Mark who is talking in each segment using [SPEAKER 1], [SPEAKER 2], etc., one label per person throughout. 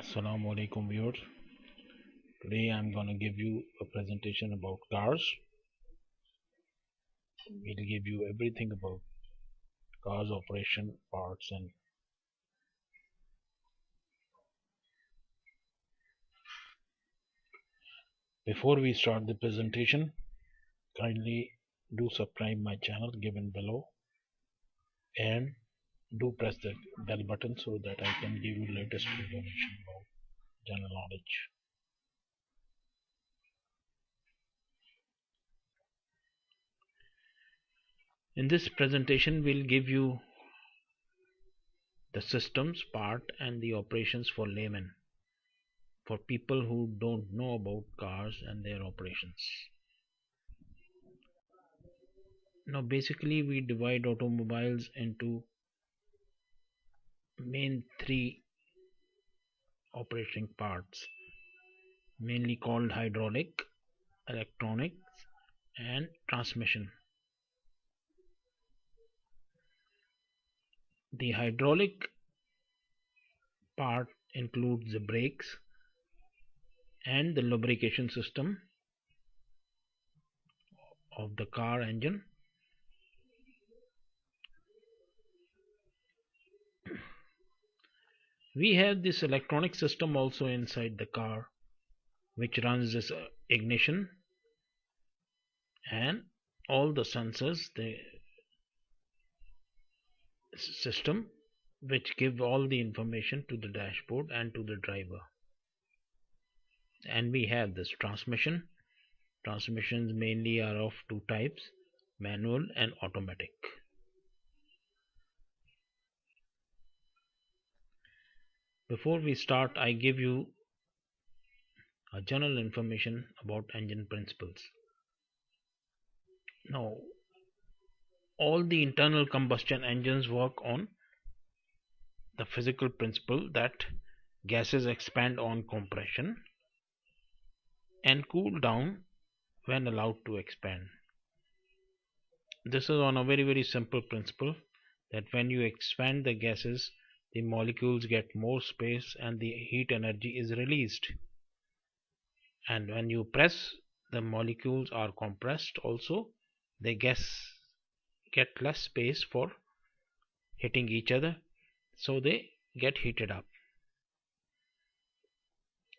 [SPEAKER 1] Assalamu alaikum viewers. Today I'm going to give you a presentation about cars. We'll give you everything about cars operation, parts, and before we start the presentation, kindly do subscribe my channel given below and do press the bell button so that I can give you latest information about general knowledge. In this presentation we'll give you the systems, part, and the operations for laymen, for people who don't know about cars and their operations. Now basically we divide automobiles into main three operating parts, mainly called hydraulic, electronics, and transmission. The hydraulic part includes the brakes and the lubrication system of the car engine. We have this electronic system also inside the car, which runs this ignition and all the sensors, the system which give all the information to the dashboard and to the driver. And we have this transmission. Transmissions mainly are of two types, manual and automatic. Before we start, I give you a general information about engine principles. Now, all the internal combustion engines work on the physical principle that gases expand on compression and cool down when allowed to expand. This is on a very simple principle that when you expand the gases, the molecules get more space and the heat energy is released, and when you press, the molecules are compressed also, the gas get less space for hitting each other, so they get heated up.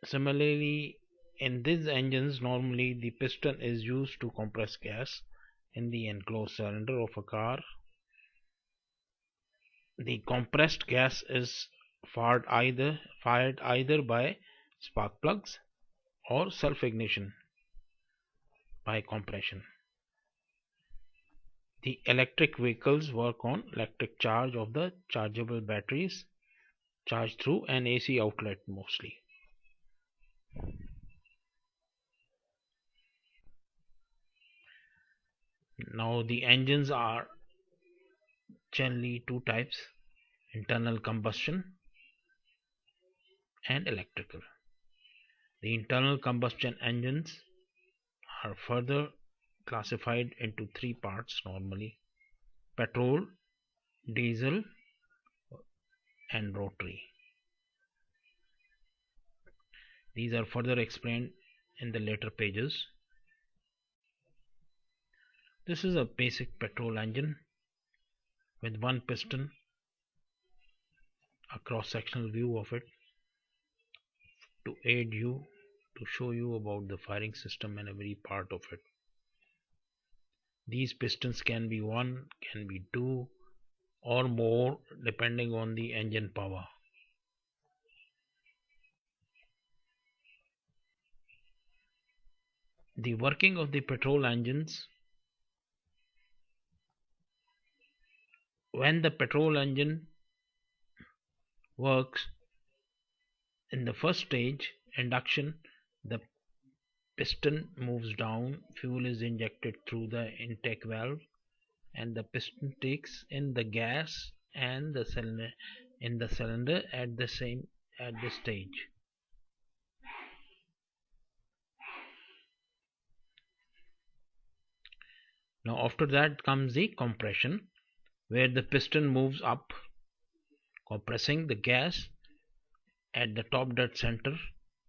[SPEAKER 1] Similarly, in these engines, normally the piston is used to compress gas in the enclosed cylinder of a car. The compressed gas is fired either by spark plugs or self-ignition by compression. The electric vehicles work on electric charge of the chargeable batteries, charged through an AC outlet mostly. Now the engines are generally two types, internal combustion and electrical. The internal combustion engines are further classified into three parts normally: petrol, diesel, and rotary. These are further explained in the later pages. This is a basic petrol engine with one piston, a cross-sectional view of it to aid you, to show you about the firing system and every part of it. These pistons can be one, can be two, or more depending on the engine power. The working of the petrol engines: when the petrol engine works in the first stage, induction, the piston moves down, fuel is injected through the intake valve, and the piston takes in the gas and the cylinder at this stage. Now after that comes the compression, where the piston moves up, compressing the gas, at the top dead center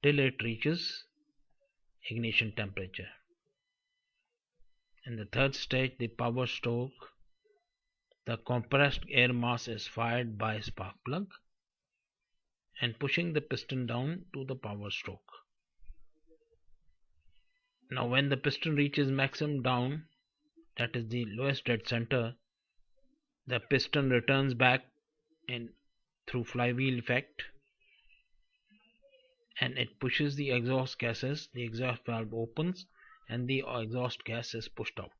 [SPEAKER 1] till it reaches ignition temperature. In the third stage, the power stroke, the compressed air mass is fired by spark plug and pushing the piston down to the power stroke. Now when the piston reaches maximum down, that is the lowest dead center, the piston returns back in through flywheel effect and it pushes the exhaust gases. The exhaust valve opens and the exhaust gas is pushed out.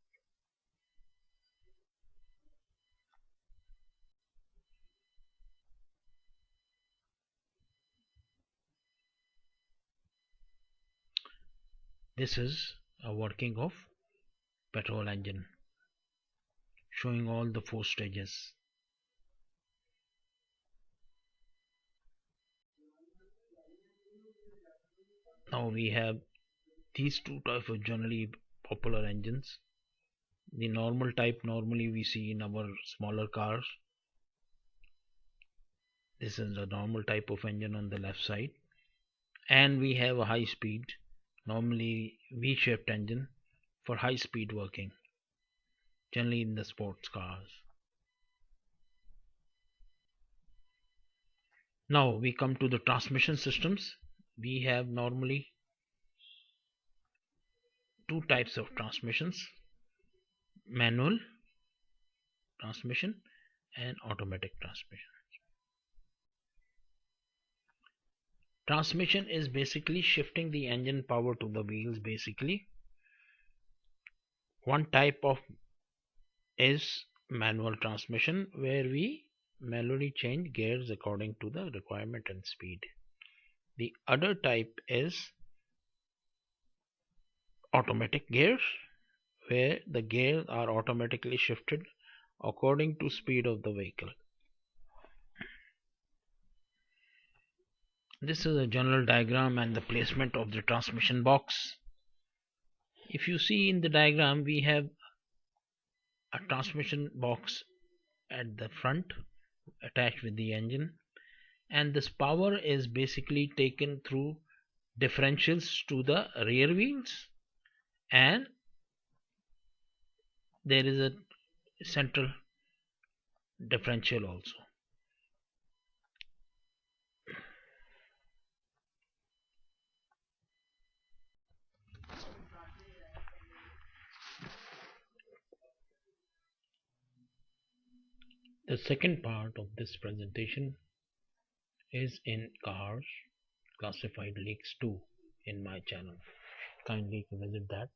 [SPEAKER 1] This is a working of petrol engine, showing all the 4 stages. Now we have these two types of generally popular engines. The normal type normally we see in our smaller cars. This is the normal type of engine on the left side. And we have a high speed, normally V-shaped engine for high speed working, generally in the sports cars. Now we come to the transmission systems. We have normally 2 types of transmissions: manual transmission and automatic transmission. Transmission is basically shifting the engine power to the wheels. Basically, one type of is manual transmission, where we manually change gears according to the requirement and speed. The other type is automatic gears, where the gears are automatically shifted according to speed of the vehicle. This is a general diagram and the placement of the transmission box. If you see in the diagram, we have a transmission box at the front attached with the engine, and this power is basically taken through differentials to the rear wheels, and there is a central differential also. The second part of this presentation is in Cars Classified Leaks 2 in my channel. Kindly visit that.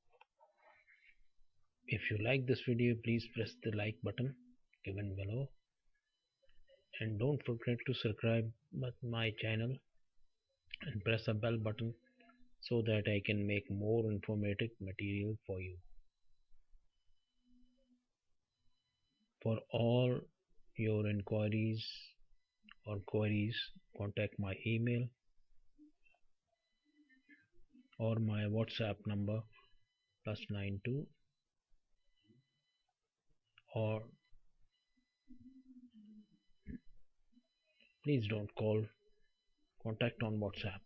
[SPEAKER 1] If you like this video, please press the like button given below and don't forget to subscribe my channel and press the bell button so that I can make more informative material for you. For all your inquiries or queries, contact my email or my WhatsApp number +92, or please don't call, contact on WhatsApp.